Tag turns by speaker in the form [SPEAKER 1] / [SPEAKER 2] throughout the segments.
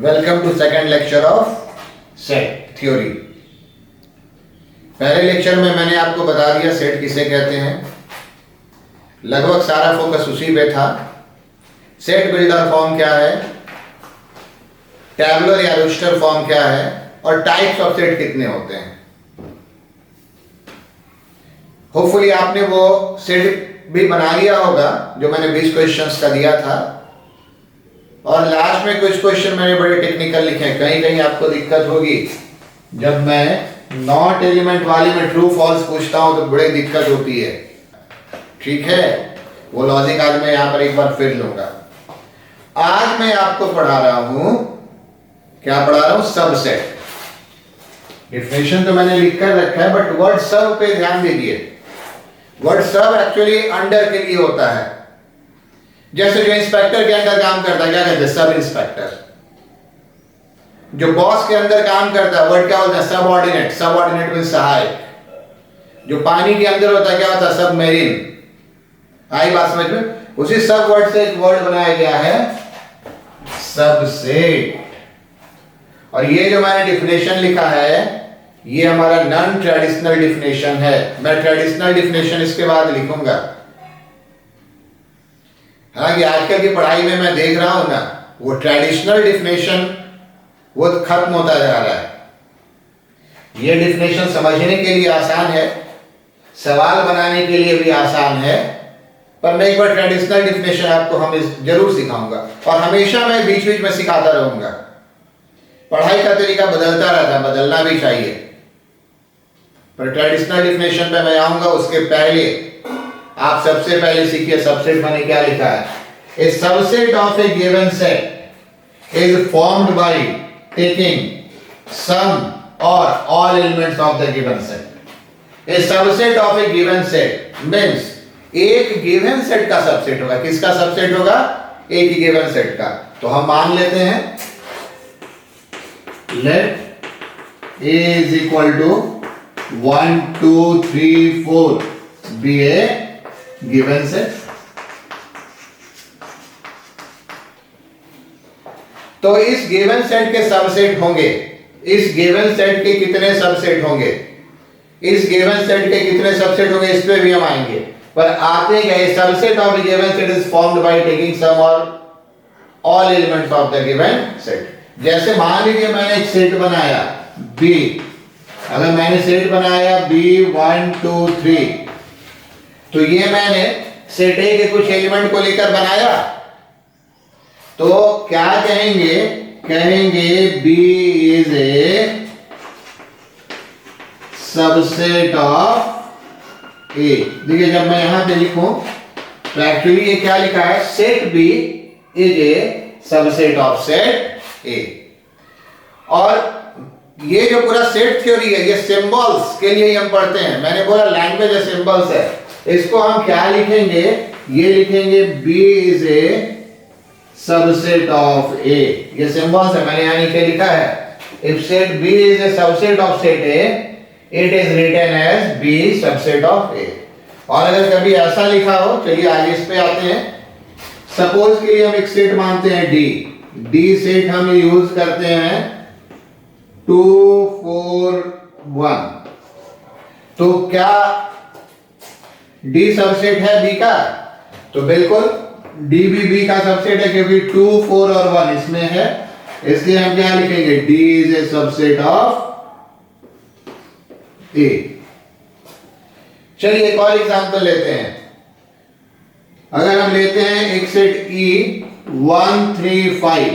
[SPEAKER 1] Welcome to second lecture of set theory. पहले lecture में मैंने आपको बता दिया सेट किसे कहते हैं, लगभग सारा फोकस उसी पे था। सेट बिल्डर फॉर्म क्या है, टैबुलर या रोस्टर फॉर्म क्या है और टाइप्स ऑफ सेट कितने होते हैं। होपफुली आपने वो सेट भी बना लिया होगा जो मैंने 20 क्वेश्चंस का दिया था, और लास्ट में कुछ क्वेश्चन मैंने बड़े टेक्निकल लिखे हैं। कहीं कहीं आपको दिक्कत होगी, जब मैं नॉट एलिमेंट वाले में ट्रू फॉल्स पूछता हूं तो बड़ी दिक्कत होती है। ठीक है, वो लॉजिक आज मैं यहां पर एक बार फिर लूंगा। आज मैं आपको पढ़ा रहा हूं, क्या पढ़ा रहा हूं, सबसेट। डिफिनेशन तो मैंने लिख कर रखा है, बट वर्ड सब पे ध्यान दीजिए। वर्ड सब एक्चुअली अंडर के लिए होता है। जैसे जो इंस्पेक्टर के अंदर काम करता है क्या कहते हैं, सब इंस्पेक्टर। जो बॉस के अंदर काम करता है वर्ड क्या होता है, सब ऑर्डिनेट। सब ऑर्डिनेट मींस सहायक। जो पानी के अंदर होता है क्या होता है, सब मेरीन। आई बात समझ में? उसी सब वर्ड से एक वर्ड बनाया गया है, सबसेट। और ये जो मैंने डिफिनेशन लिखा है ये हमारा नॉन ट्रेडिशनल डिफिनेशन है। मैं ट्रेडिशनल डिफिनेशन इसके बाद लिखूंगा। हालांकि आजकल की पढ़ाई में मैं देख रहा हूं ना, वो ट्रेडिशनल डिफिनेशन वो खत्म होता जा रहा है। ये डिफिनेशन समझने के लिए आसान है, सवाल बनाने के लिए भी आसान है, पर मैं एक बार ट्रेडिशनल डिफिनेशन आपको जरूर सिखाऊंगा, और हमेशा मैं बीच बीच में सिखाता रहूंगा। पढ़ाई का तरीका बदलता रहता है, बदलना भी चाहिए। पर ट्रेडिशनल डिफिनेशन पे मैं आऊंगा, उसके पहले आप सबसे पहले सीखिए सबसेट मैंने क्या लिखा है। A subset of a given set is formed by taking some और all elements of the given set. A subset of a given set means एक गिवन सेट का सबसेट होगा। किसका सबसेट होगा? एक ही गिवन सेट का। तो हम मान लेते हैं late A is equal to 1 2 3 4 be a given set। तो इस गिवन सेट के सबसेट होंगे। इस गिवन सेट के कितने सबसेट होंगे, इस गिवन सेट के कितने सबसेट होंगे, इस पे भी हम आएंगे। पर आते गए subset of the given set is formed by taking some और all elements of the given set. जैसे मान लीजिए मैंने एक सेट बनाया B, अगर मैंने सेट बनाया B 1 2 3, तो ये मैंने सेट A के कुछ एलिमेंट को लेकर बनाया, तो क्या कहेंगे, कहेंगे B is a subset of A। देखिए जब मैं यहां पे लिखूं तो एक्चुअली ये क्या लिखा है, set B is a subset of set A। और ये जो पूरा सेट थ्योरी है ये सिंबल्स के लिए ही हम पढ़ते हैं। मैंने बोला लैंग्वेज है, सिंबल्स है। इसको हम क्या लिखेंगे, ये लिखेंगे B is a subset of A। ये सिंबल्स है, मैंने यहां नीचे लिखा है। If set B is a subset of set A, it is written as B subset of A। और अगर कभी ऐसा लिखा हो, चलिए आगे इस पे आते हैं। सपोज के लिए हम एक सेट मानते हैं D सेट हम यूज करते हैं 2 4 1। तो क्या D सबसेट है B का? तो बिल्कुल D भी B का सबसेट है, क्योंकि 2 4 और 1 इसमें है। इसलिए हम क्या लिखेंगे, D is a subset of A। चलिए एक और एग्जांपल लेते हैं। अगर हम लेते हैं एक सेट E 1 3 5,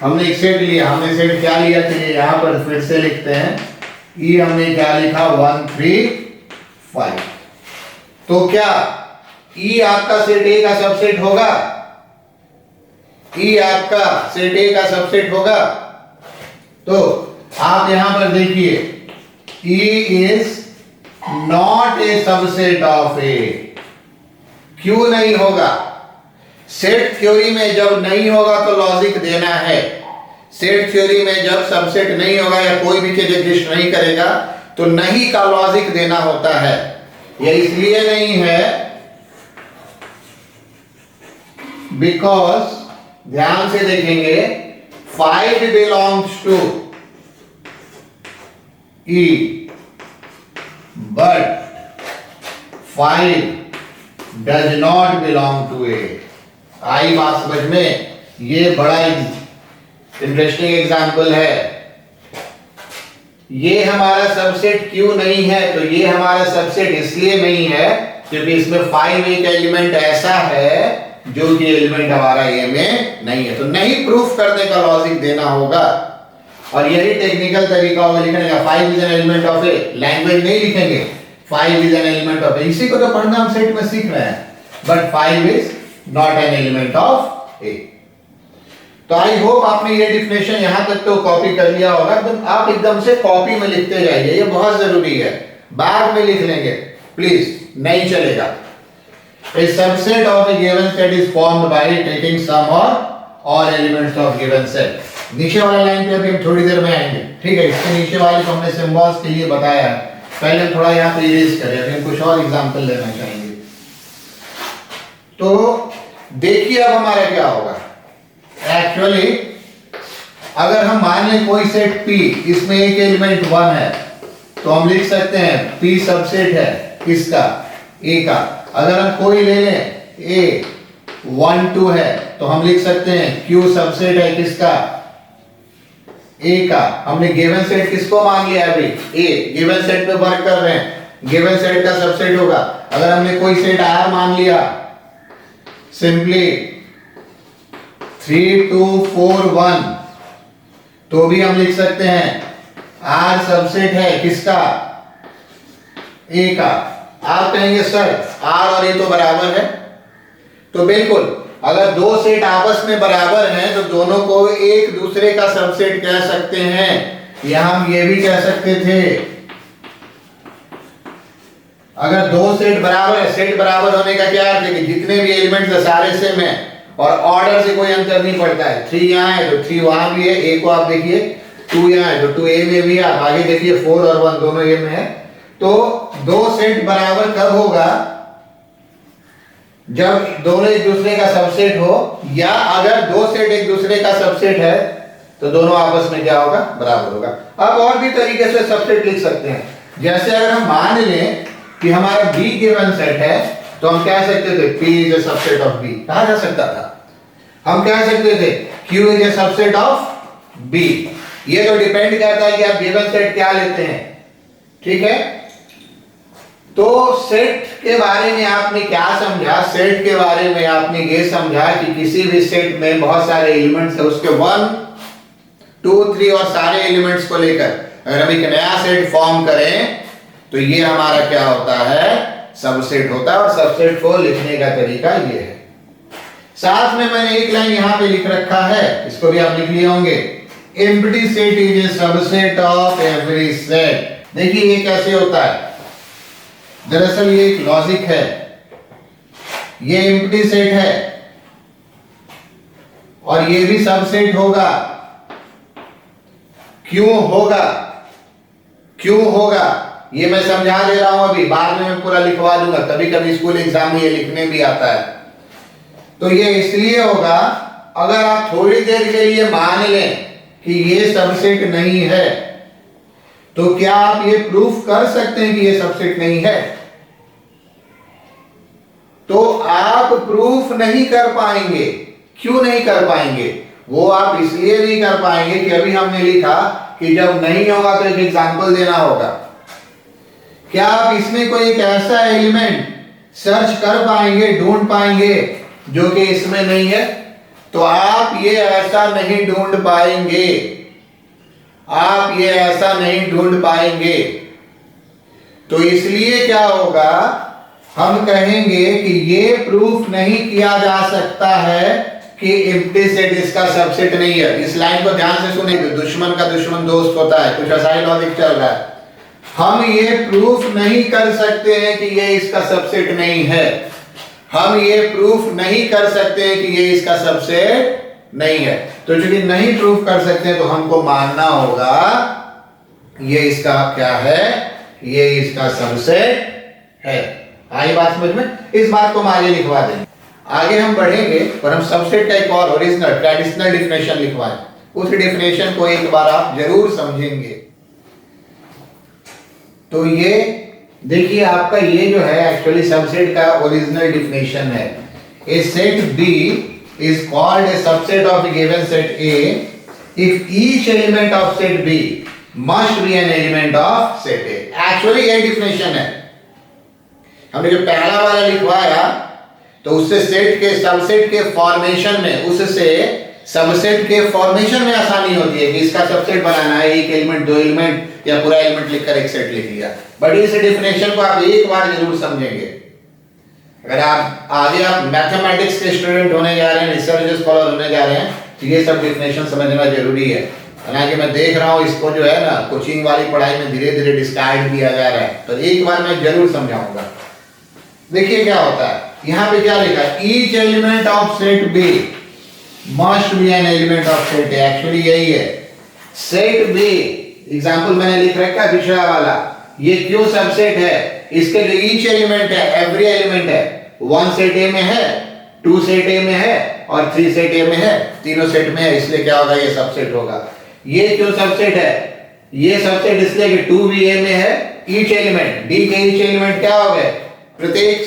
[SPEAKER 1] हमने एक सेट लिया। हमने सेट क्या लिया, चलिए यहां पर फिर से लिखते हैं। E हमने क्या लिखा, 1 3 5। तो क्या E आपका सेट A का सबसेट होगा? E आपका सेट A का सबसेट होगा? तो आप यहां पर देखिए E is not a subset of A। क्यों नहीं होगा? सेट थ्योरी में जब नहीं होगा तो लॉजिक देना है। सेट थ्योरी में जब सबसेट नहीं होगा या कोई भी चीज एग्जिस्ट नहीं करेगा तो नहीं का लॉजिक देना होता है। यह इसलिए नहीं है बिकॉज, ध्यान से देखेंगे, 5 belongs to E, but 5 does not belong to A. आई बात समझ में? ये बड़ा इंटरेस्टिंग एग्जाम्पल है। ये हमारा सबसेट क्यों नहीं है? तो ये हमारा सबसेट इसलिए नहीं है क्योंकि इसमें 5 एक एलिमेंट ऐसा है जो कि एलिमेंट हमारा ए में नहीं है। तो नहीं प्रूफ करने का लॉजिक देना होगा, और यही टेक्निकल तरीका होगा लिखने का। 5 is an element of A, language नहीं लिखेंगे 5 इज एन एलिमेंट ऑफ ए, इसी को तो पढ़ना हम सेट में सीख रहे हैं। But 5 is not an element of A. तो आई होप आपने ये डिफिनेशन यहां तक तो कॉपी कर लिया होगा। तो आप एकदम से कॉपी में लिखते जाइए, ये बहुत जरूरी है। बाद में लिख लेंगे प्लीज, नहीं चलेगा। A subset of a given set is formed by taking sum or all elements of given set. नीचे वाला लाइन पे अभी हम थोड़ी देर में आएंगे, ठीक है। इसके नीचे वाले को हमने सिंबल्स के लिए बताया, पहले थोड़ा यहाँ पे इरेज करें, अभी हम कुछ और एग्जांपल लेना चाहेंगे। तो देखिए अब हमारा क्या होगा। एक्चुअली अगर हम मान लें कोई सेट P, इसमें एक एलिमेंट 1 है, तो हम लिख सकते हैं P सबसेट है किसका? A का। अगर हम कोई ले लें A 1 2 है, तो हम लिख सकते हैं Q सबसेट है किसका? A का। हमने गिवन सेट किसको मान लिया अभी? A। गिवन सेट पे वर्क कर रहे हैं, गिवन सेट का सबसेट होगा। अगर हमने कोई सेट R मान लिया, सिंपली 3 2 4 1, तो भी हम लिख सकते हैं R सबसेट है किसका? A का। आप कहेंगे सर R और A तो बराबर है, तो बिल्कुल, अगर दो सेट आपस में बराबर हैं तो दोनों को एक दूसरे का सबसेट कह सकते हैं। यहां हम ये भी कह सकते थे, अगर दो सेट बराबर है, सेट बराबर होने का क्या अर्थ है कि जितने भी एलिमेंट्स है सारे सेम है और ऑर्डर से कोई अंतर नहीं पड़ता है। 3 यहाँ है तो 3 वहां भी है, A को आप देखिए 2 यहाँ है तो 2 A में भी है, आप आगे देखिए 4 और 1 दोनों A में है। तो दो सेट बराबर कब होगा? जब दोनों एक दूसरे का सबसेट हो, या अगर दो सेट एक दूसरे का सबसेट है तो दोनों आपस में क्या होगा? बराबर होगा। अब और भी तरीके से सबसेट लिख सकते हैं। जैसे अगर हम मान लें कि हमारा B गिवन सेट है, तो हम कह सकते थे P is a subset of B। कहा जा सकता था, हम कह सकते थे Q is a subset of B। ये तो डिपेंड करता है कि आप गिवन सेट क्या लेते हैं, ठीक है। तो सेट के बारे में आपने क्या समझा? सेट के बारे में आपने ये समझा कि किसी भी सेट में बहुत सारे एलिमेंट्स है, उसके 1 2 3 और सारे एलिमेंट्स को लेकर अगर हम एक नया सेट फॉर्म करें तो ये हमारा क्या होता है? सबसेट होता है। और सबसेट को लिखने का तरीका ये है। साथ में मैंने एक लाइन यहां पे लिख रखा है, इसको भी आप लिख लिए होंगे। Empty set is a subset of every set. देखिए ये कैसे होता है। दरअसल ये एक लॉजिक है। ये एम्प्टी सेट है और ये भी सबसेट होगा। क्यों होगा? क्यों होगा ये मैं समझा दे रहा हूं, अभी बाद में मैं पूरा लिखवा दूंगा। कभी कभी स्कूल एग्जाम में ये लिखने भी आता है। तो ये इसलिए होगा, अगर आप थोड़ी देर के लिए मान लें कि ये सबसेट नहीं है, तो क्या आप ये प्रूफ कर सकते हैं कि ये सबसेट नहीं है? तो आप प्रूफ नहीं कर पाएंगे। क्यों नहीं कर पाएंगे? वो आप इसलिए नहीं कर पाएंगे कि अभी हमने लिखा कि जब नहीं होगा तो एक एग्जांपल देना होगा। क्या आप इसमें कोई एक ऐसा एलिमेंट सर्च कर पाएंगे, ढूंढ पाएंगे जो कि इसमें नहीं है? तो आप ये ऐसा नहीं ढूंढ पाएंगे। आप ये ऐसा नहीं ढूंढ पाएंगे। तो इसलिए क्या होगा, हम कहेंगे कि ये प्रूफ नहीं किया जा सकता है कि एम्प्टी सेट इसका सबसेट नहीं है। इस लाइन को ध्यान से सुनिए, दुश्मन का दुश्मन दोस्त होता है, कुछ ऐसा ही लॉजिक चल रहा है। हम ये प्रूफ नहीं कर सकते हैं कि ये इसका सबसेट नहीं है। हम ये प्रूफ नहीं कर सकते हैं कि ये इसका सबसेट नहीं है। तो चूंकि नहीं प्रूफ कर सकते हैं तो हमको मानना होगा ये इसका क्या है, ये इसका सबसेट है। आई बात समझ में? इस बात को हम आगे लिखवा देंगे। आगे हम बढ़ेंगे पर हम सबसेट का एक और ओरिजिनल ट्रेडिशनल डिफिनेशन लिखवाएं। उस डेफिनेशन को एक बार आप जरूर समझेंगे। तो ये देखिए आपका ये जो है एक्चुअली सबसेट का ओरिजिनल डेफिनेशन है। A set B is called a subset of a given set A if each element of set B must be an element of set A। Actually ये definition है। हमने जो पहला वाला लिखवाया तो उससे सेट के सबसेट के फॉर्मेशन में, उससे सबसेट के फॉर्मेशन में आसानी होती है कि इसका सबसेट बनाना है, एक एलिमेंट, दो एलिमेंट या पूरा एलिमेंट लिखकर एक सेट लिख लिया। बट इस डेफिनेशन को आप एक बार जरूर समझेंगे। अगर आप आगे आप मैथमेटिक्स के स्टूडेंट होने जा रहे हैं, रिसर्च स्कॉलर होने जा रहे हैं, तो ये सब डेफिनेशन समझना जरूरी है। हालांकि मैं देख रहा हूँ इसको जो है ना कोचिंग वाली पढ़ाई में धीरे धीरे डिस्कार्ड किया जा रहा है, तो एक बार मैं जरूर समझाऊंगा। देखिए क्या होता है, यहाँ पे क्या लिखा है, each element of set B must be an element of set A. Actually यही है सेट बी। एग्जाम्पल मैंने लिख रखा है पिछला वाला, ये क्यों सबसेट है, इसके जो ईच एलिमेंट है, एवरी एलिमेंट है, 1 सेट ए में है, 2 सेट ए में है और 3 सेट ए में है, तीनों सेट में है, इसलिए क्या होगा, ये सबसेट होगा। ये क्यों सबसेट है, ये सबसेट इसलिए कि 2 भी ए में है, ईच एलिमेंट, डी के ईच एलिमेंट क्या हो गए, प्रत्येक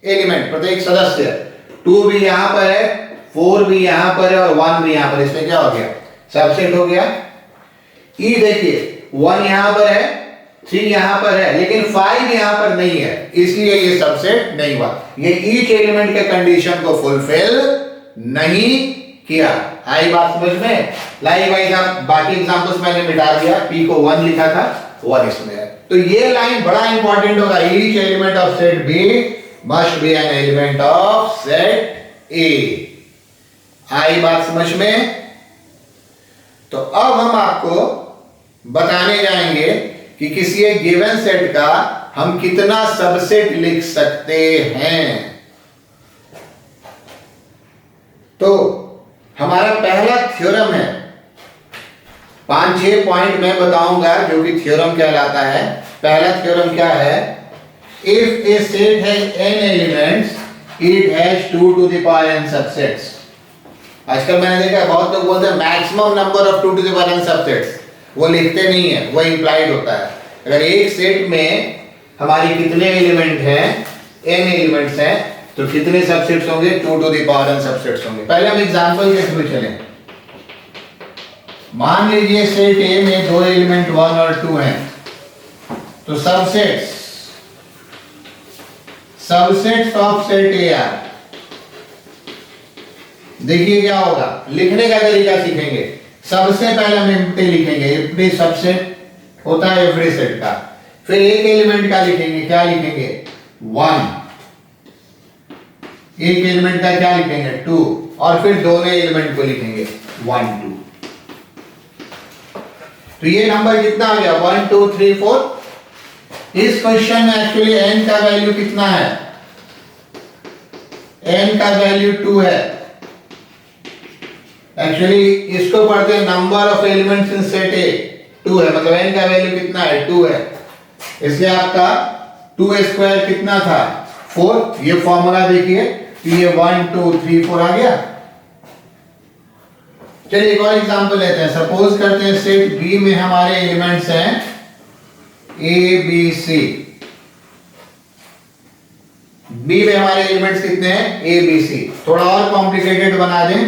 [SPEAKER 1] एलिमेंट, प्रत्येक सदस्य, 2 भी यहां पर है, 4 भी यहां पर है और 1 भी यहां पर, इसमें क्या हो गया, सबसेट हो गया। ई देखिए 1 यहां पर है, 3 यहां पर है, लेकिन 5 यहां पर नहीं है, इसलिए ये सबसेट नहीं हुआ। ये ईच एलिमेंट के कंडीशन को फुलफिल नहीं किया। आई बात समझ में? लाइक बाकी एग्जांपल्स मैंने मिटा दिया, पी को 1 लिखा था, 1 इसमें है। तो ये लाइन बड़ा इंपॉर्टेंट होगा, each element of set B must be an element of set A. आई बात समझ में? तो अब हम आपको बताने जाएंगे कि किसी एक गिवन सेट का हम कितना सबसेट लिख सकते हैं। तो हमारा पहला थ्योरम है, 5-6 पॉइंट मैं बताऊंगा जो कि थ्योरम कहलाता है। पहला थ्योरम क्या है, if a set has n elements it has 2 to the power n subsets. आजकल मैंने देखा है बहुत लोग बोलते हैं maximum number of 2 to the power n subsets, वो लिखते नहीं है, वो इंप्लाइड होता है। अगर एक सेट में हमारी कितने एलिमेंट हैं, n एलिमेंट्स हैं, तो कितने सबसेट्स होंगे, 2 to the power n subsets होंगे। पहले हम एग्जांपल के थ्रू चलें। मान लीजिए सेट ए में 2 एलिमेंट 1 और 2 हैं, तो subsets of set A R, देखिए क्या होगा, लिखने का तरीका सीखेंगे। सबसे पहले हम एम्प्टी लिखेंगे, एम्प्टी सबसेट होता है एवरी सेट का। फिर एक एलिमेंट का लिखेंगे, क्या लिखेंगे, 1, एक एलिमेंट का क्या लिखेंगे, 2, और फिर दोनों एलिमेंट को लिखेंगे 1 2। तो ये नंबर कितना आ गया, 1 2 3 4। इस क्वेश्चन में एक्चुअली n का वैल्यू कितना है, n का वैल्यू 2 है। एक्चुअली इसको पढ़ते हैं number of elements in set ए, 2 है, मतलब n का वैल्यू कितना है, 2 है। इसलिए आपका 2² कितना था, 4। ये फॉर्मूला देखिए, ये 1 2 3 4 आ गया। चलिए एक और एग्जांपल लेते हैं। सपोज करते हैं सेट बी में हमारे एलिमेंट्स हैं ए बी सी। बी में हमारे एलिमेंट्स कितने हैं, ए बी सी। थोड़ा और कॉम्प्लिकेटेड बना दें,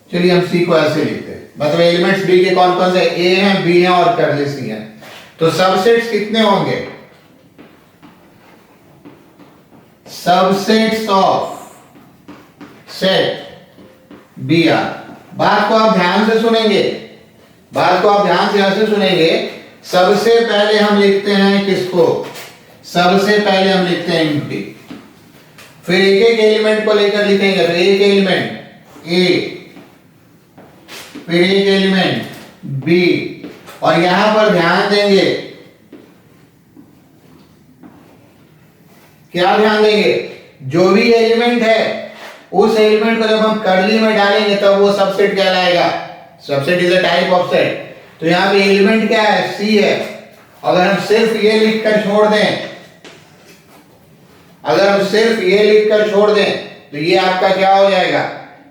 [SPEAKER 1] चलिए हम सी को ऐसे लिखते हैं, मतलब एलिमेंट्स बी के कौन कौन से, ए हैं, बी हैं और कर्ली सी हैं। तो सबसेट्स कितने होंगे, subsets of set B are. बात को आप ध्यान से सुनेंगे, बात को आप ध्यान से ऐसे सुनेंगे। सबसे पहले हम लिखते हैं किसको, सबसे पहले हम लिखते हैं एम्प्टी, फिर एक एक एलिमेंट को लेकर लिखेंगे। तो एक एलिमेंट ए, फिर एक एलिमेंट बी, और यहां पर ध्यान देंगे, क्या ध्यान देंगे, जो भी एलिमेंट है उस एलिमेंट को जब हम कर्ली में डालेंगे तब वो सबसेट कहलाएगा। Subset is a type of set. तो यहां पे एलिमेंट क्या है, सी है। अगर हम सिर्फ ये लिखकर छोड़ दें, अगर हम सिर्फ ये लिखकर छोड़ दें तो ये आपका क्या हो जाएगा,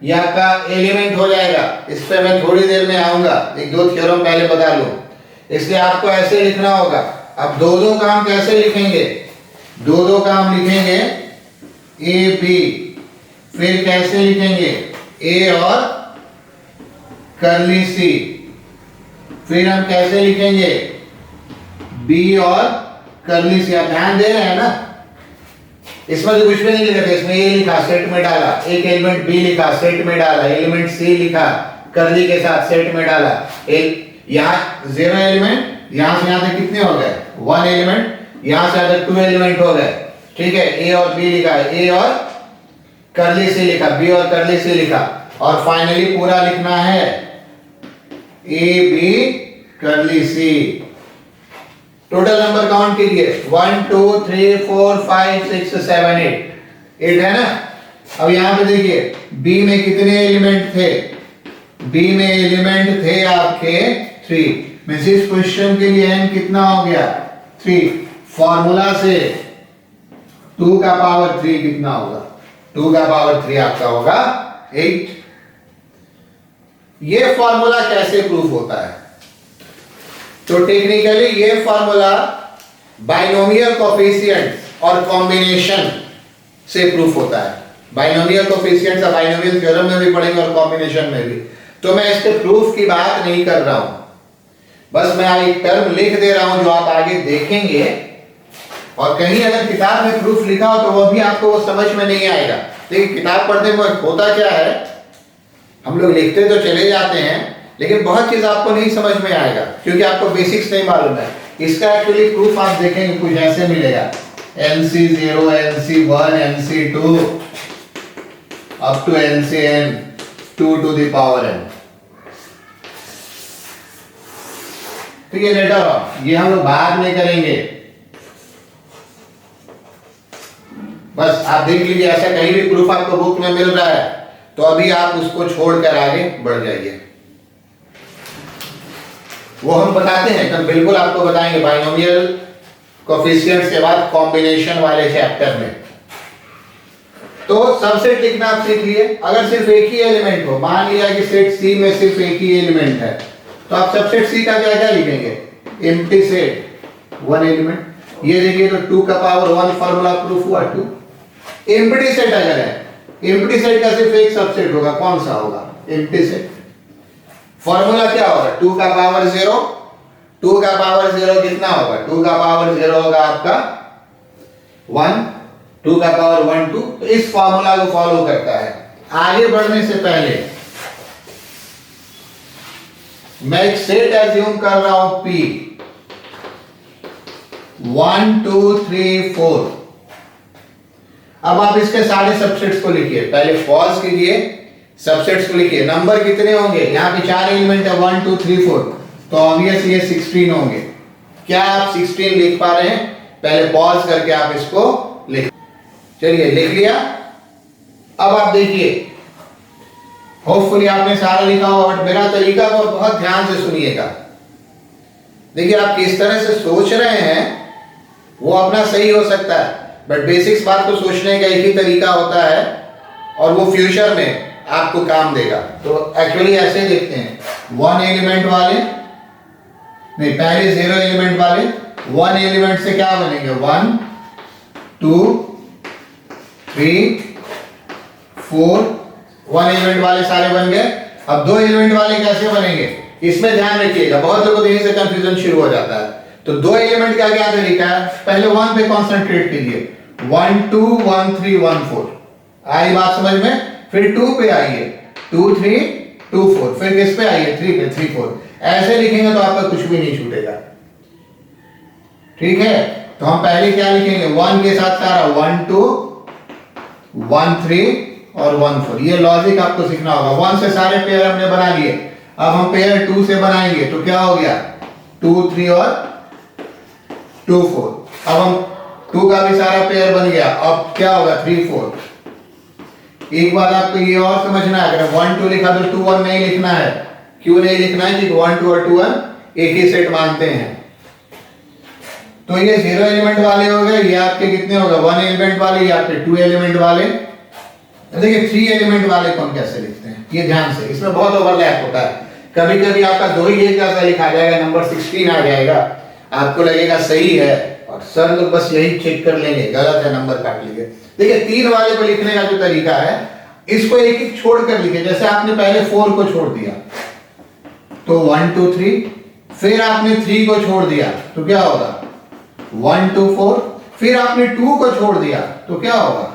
[SPEAKER 1] ये आपका एलिमेंट हो जाएगा। इस पे मैं थोड़ी देर में आऊंगा, एक दो थ्योरम पहले बता लूं। इसलिए आपको ऐसे लिखना होगा। अब दो दो काम कैसे लिखेंगे? दो दो काम लिखेंगे ए बी, फिर कैसे लिखेंगे ए और करली सी, फिर हम कैसे लिखेंगे बी और करली सी। आप ध्यान दे रहे हैं ना, इसमें तो कुछ भी नहीं लिखा था, इसमें ए लिखा सेट में डाला, एक एलिमेंट बी लिखा सेट में डाला, एलिमेंट सी लिखा करली के साथ सेट में डाला। यहाँ 0 एलिमेंट, यहां से यहां तक कितने हो गए 1 एलिमेंट, यहां से यहां तक 2 एलिमेंट हो गए। ठीक है, ए और बी लिखा, ए और करली सी लिखा, बी और करली सी लिखा, और फाइनली पूरा लिखना है ए बी करली सी। टोटल नंबर काउंट कीजिए 1 2 3 4 5 6 7 8 है ना। अब यहां पे देखिए बी में कितने एलिमेंट थे? बी में एलिमेंट थे आपके 3। मींस इस क्वेश्चन के लिए n कितना हो गया 3। फॉर्मूला से 2 का पावर 3 कितना होगा? 2 का पावर 3 आपका होगा 8। ये फॉर्मूला कैसे प्रूफ होता है? तो टेक्निकली ये फॉर्मूला बाइनोमियल कोफिशिएंट और कॉम्बिनेशन से प्रूफ होता है। बाइनोमियल कोफिशिएंट्स और बाइनोमियल थ्योरम में भी पढ़ेंगे और कॉम्बिनेशन में भी। तो मैं इसके प्रूफ की बात नहीं कर रहा हूं, बस मैं एक टर्म लिख दे रहा हूं जो आप आगे देखेंगे, और कहीं अगर किताब में प्रूफ लिखा हो तो वो भी आपको वो समझ में नहीं आएगा। लेकिन किताब पढ़ने में होता क्या है, हम लोग लिखते तो चले जाते हैं लेकिन बहुत चीज आपको नहीं समझ में आएगा क्योंकि आपको बेसिक्स नहीं मालूम है। इसका एक्चुअली प्रूफ आप देखेंगे कुछ ऐसे मिलेगा NC0 NC1 NC2 up to NCn 2 to the power n। तो ये लेटर ऑन, ये हम लोग बाद में करेंगे। बस आप देख लीजिए, ऐसा कहीं भी प्रूफ आपको बुक में मिल रहा है तो अभी आप उसको छोड़कर आगे बढ़ जाइए। वो हम बताते हैं, तो बिल्कुल आपको बताएंगे बाइनोमियल कोफिशिएंट्स के बाद कॉम्बिनेशन वाले चैप्टर में। तो सबसेट लिखना आप सीख लिए। अगर सिर्फ एक ही एलिमेंट हो, मान लिया कि सेट सी में सिर्फ एक ही एलिमेंट है, तो आप सबसेट सी का क्या क्या लिखेंगे? Empty set 1 element. ये देखिए तो 2 का पावर 1 फार्मूला प्रूफ हुआ 2। एम्प्टी सेट अगर है, एम्प्टी सेट का सिर्फ एक सबसेट होगा, कौन सा होगा? Empty set. फॉर्मूला क्या होगा? 2 का पावर 0। 2 का पावर 0 कितना होगा? 2 का पावर 0 होगा आपका 1। 2 का पावर 1 2। तो इस फॉर्मूला को फॉलो करता है। आगे बढ़ने से पहले मैं एक सेट एज्यूम कर रहा हूं P 1 2 3 4। अब आप इसके सारे सबसेट्स को लिखिए। पहले पॉज कीजिए, सबसेट्स को लिखिए। नंबर कितने होंगे? यहाँ पे 4 एलिमेंट है 1 2 3 4, तो ऑब्वियसली ये 16 होंगे। क्या आप 16 लिख पा रहे हैं? पहले पॉज करके आप इसको लिख। चलिए लिख लिया। अब आप देखिए, होपफुली आपने सारा लिखा होगा, बट मेरा तरीका को बहुत ध्यान से सुनिएगा। देखिए आप किस तरह से सोच रहे हैं वो अपना सही हो सकता है, बट बेसिक्स बात को सोचने का एक ही तरीका होता है और वो फ्यूचर में आपको काम देगा। तो एक्चुअली ऐसे देखते हैं, 1 एलिमेंट वाले नहीं, पहले 0 एलिमेंट वाले 1 एलिमेंट से क्या बनेंगे? 1 2 3 4। 1 एलिमेंट वाले सारे बन गए। अब 2 एलिमेंट वाले कैसे बनेंगे? इसमें ध्यान रखिएगा, बहुत लोगों को यहीं से कंफ्यूजन शुरू हो जाता है। तो 2 एलिमेंट का क्या तरीका है? पहले 1 पे कंसंट्रेट कीजिए, 1 2 1 3 1 4। आई बात समझ में? फिर 2 पे आइए, 2 3 2 4। फिर किस पे आइए? 3 पे 3 4। ऐसे लिखेंगे तो आपका कुछ भी नहीं छूटेगा। ठीक है, तो हम पहले क्या लिखेंगे? 1 के साथ सारा 1 2 1 3 और 1 4। ये लॉजिक आपको सीखना होगा। 1 से सारे पेयर हमने बना लिए, अब हम पेयर 2 से बनाएंगे तो क्या हो गया? 2 3 और 2 4। अब हम 2 का भी सारा पेयर बन गया, अब क्या होगा? 3 4। एक बात आपको ये और समझना है, अगर 1 2 लिखा तो 2 1 नहीं लिखना है। क्यों नहीं लिखना है? क्योंकि 1 2 और 2 1 एक ही सेट मानते हैं। तो ये 0 एलिमेंट वाले हो गए, ये आपके कितने हो गए? 1 एलिमेंट वाले, ये आपके 2 एलिमेंट वाले। देखिए 3 एलिमेंट वाले कौन कैसे लिखते हैं? ये ध्यान से, इसमें बहुत ओवरलैप होता है। कभी कभी आपका दो ही एक जैसा लिखा जाएगा, नंबर 16 आ जाएगा, आपको लगेगा सही है और सर लोग बस यही चेक कर लेंगे, गलत है नंबर काट लीजिए। देखिए 3 वाले को लिखने का जो तरीका है, इसको एक एक छोड़ कर लिखिए। जैसे आपने पहले 4 को छोड़ दिया तो 1 2 3, फिर आपने 3 को छोड़ दिया तो क्या होगा 1 2 4, फिर आपने 2 को छोड़ दिया तो क्या होगा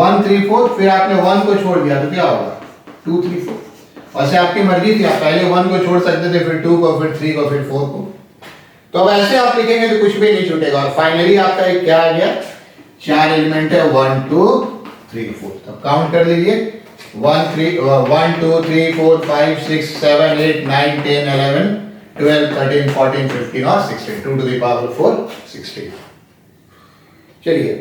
[SPEAKER 1] 1 3 4, फिर आपने 1 को छोड़ दिया तो क्या होगा 2 3 4। वैसे आपकी मर्जी थी, आप पहले 1 को छोड़ सकते थे, फिर 2 को, फिर 3 को, फिर 4 को। तो अब ऐसे आप लिखेंगे तो कुछ भी नहीं छूटेगा और फाइनली आपका एक क्या आ गया, 4 एलिमेंट है 1 2 3 4। तो काउंट कर लीजिए 1 2 3 4 5 6 7 8 9 10 11 12 13 14 15 और 16, 2 to the power 4 16। चलिए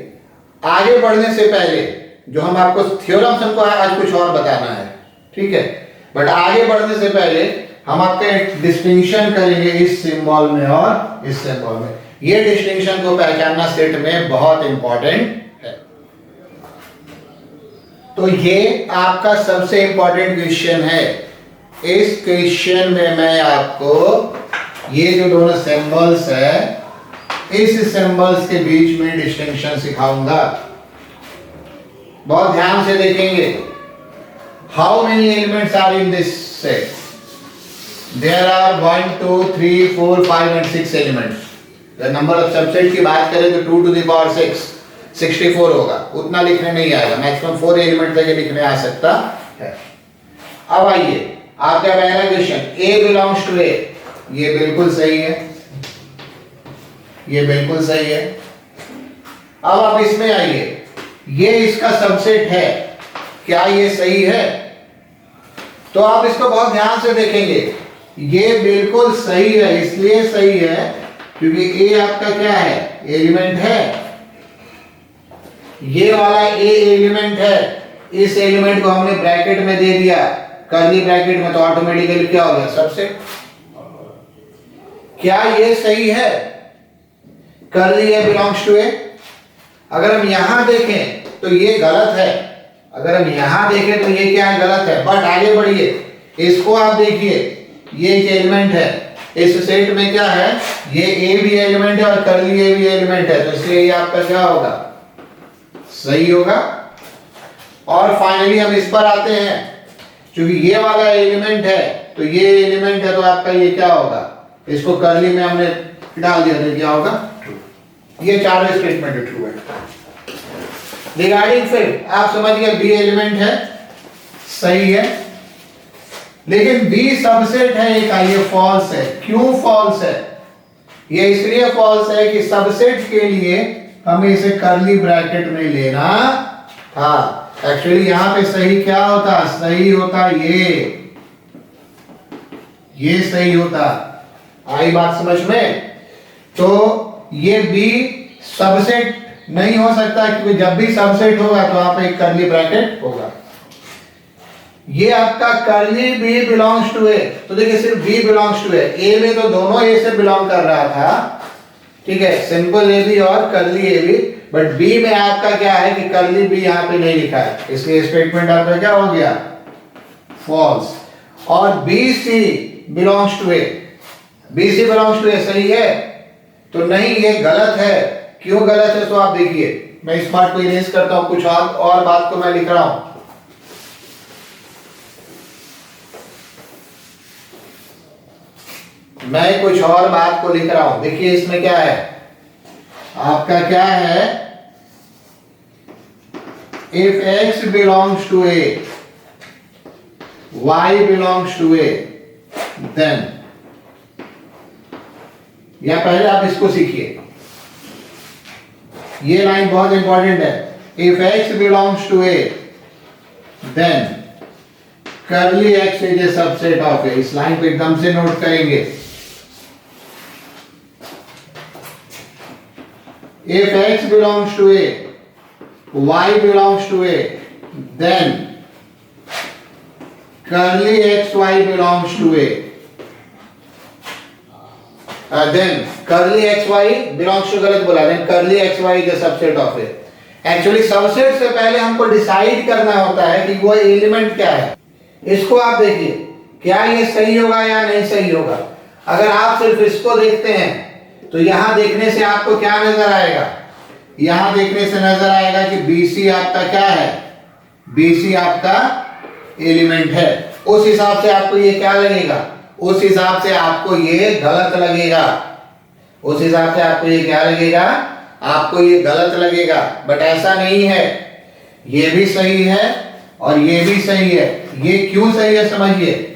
[SPEAKER 1] आगे बढ़ने से पहले जो हम आपको थ्योरम्स हमको आज कुछ और बताना है, ठीक है, बट आगे बढ़ने से पहले हम आपका एक डिस्टिंक्शन करेंगे इस सिंबल में और इस सिंबल में। ये डिस्टिंक्शन को पहचानना सेट में बहुत इंपॉर्टेंट है। तो ये आपका सबसे इंपॉर्टेंट क्वेश्चन है। इस क्वेश्चन में मैं आपको ये जो दोनों सिंबल्स है, इस सिंबल्स के बीच में डिस्टिंक्शन सिखाऊंगा। बहुत ध्यान से देखेंगे। How many elements are in this set? There are 1 2 3 4 5 and 6 elements. The number of subset की बात करें तो 2 to the power 6 64 होगा। उतना लिखने नहीं आएगा, मैक्सिमम 4 एलिमेंट तक लिखने आ सकता है। अब आइए आपका पहला question, A belongs to A। ये बिल्कुल सही है, ये बिल्कुल सही है। अब आप इसमें आइए, ये इसका सबसेट है, क्या ये सही है? तो आप इसको बहुत ध्यान से देखेंगे। ये बिल्कुल सही है, इसलिए सही है क्योंकि ए आपका क्या है, एलिमेंट है। ये वाला ए एलिमेंट है, इस एलिमेंट को हमने ब्रैकेट में दे दिया, कर्ली ब्रैकेट में, तो ऑटोमेटिकली क्या हो गया, सबसेट। क्या ये सही है? कर्ली ए बिलोंग्स टू ए। अगर हम यहां देखें तो ये गलत है, अगर हम यहां देखें तो ये क्या है, गलत है। बट आगे बढ़िए, इसको आप देखिए, ये एक एलिमेंट है, इस सेट में क्या है, ये ए भी एलिमेंट है और कर्ली ए भी एलिमेंट है, तो इसलिए ये आपका क्या होगा, सही होगा। और फाइनली हम इस पर आते हैं, क्योंकि ये वाला एलिमेंट है तो ये एलिमेंट है, तो आपका ये क्या होगा, इसको कर्ली में हमने डाल दिया तो क्या होगा, ट्रू। ये चारों स्टेटमेंट ट्रू है। रिगार्डिंग फिर आप समझ गए बी एलिमेंट है, सही है, लेकिन बी सबसेट है एक, ये फॉल्स है। क्यों फॉल्स है? ये इसलिए फॉल्स है कि सबसेट के लिए हमें इसे कर्ली ब्रैकेट में लेना था। एक्चुअली यहां पे सही क्या होता, सही होता ये सही होता। आई बात समझ में? तो ये बी सबसेट नहीं हो सकता, क्योंकि जब भी सबसेट होगा तो आप एक कर्ली ब्रैकेट होगा। ये आपका कर्ली बी बिलोंग्स टू ए, तो देखिए सिर्फ बी बिलोंग्स टू ए में तो दोनों ए से बिलोंग कर रहा था, ठीक है, सिंपल ए भी और कर्ली ए भी। बट बी में आपका क्या है कि कर्ली बी यहां पे नहीं लिखा है, इसलिए स्टेटमेंट आपका क्या हो गया, फॉल्स। और B C belongs to A, B C belongs to A सही है, तो नहीं, ये गलत है। क्यों गलत है? तो आप देखिए, मैं इस पार्ट को इरेज करता हूं, कुछ और बात को मैं लिख रहा हूं। मैं कुछ और बात को लिख रहा हूं। देखिए इसमें क्या है, आपका क्या है, if x belongs to a, y belongs to a, then, या पहले आप इसको सीखिए, ये लाइन बहुत इंपॉर्टेंट है। If x belongs to a, then curly x is a subset of a। इस लाइन को एकदम से नोट करेंगे। If x belongs to a, y belongs to a, then curly xy belongs to a। Then curly xy belongs to, गलत बोला, then curly xy is a subset of a। Actually subset से पहले हमको decide करना होता है कि वो एलिमेंट क्या है। इसको आप देखिए, क्या ये सही होगा या नहीं सही होगा। अगर आप सिर्फ इसको देखते हैं तो यहां देखने से आपको क्या नजर आएगा, यहां देखने से नजर आएगा कि BC आपका क्या है, BC आपका एलिमेंट है। उस हिसाब से आपको ये क्या लगेगा, उस हिसाब से आपको ये गलत लगेगा, उस हिसाब से आपको ये क्या लगेगा, आपको ये गलत लगेगा। बट ऐसा नहीं है, ये भी सही है और ये भी सही है। ये क्यों सही है समझिए,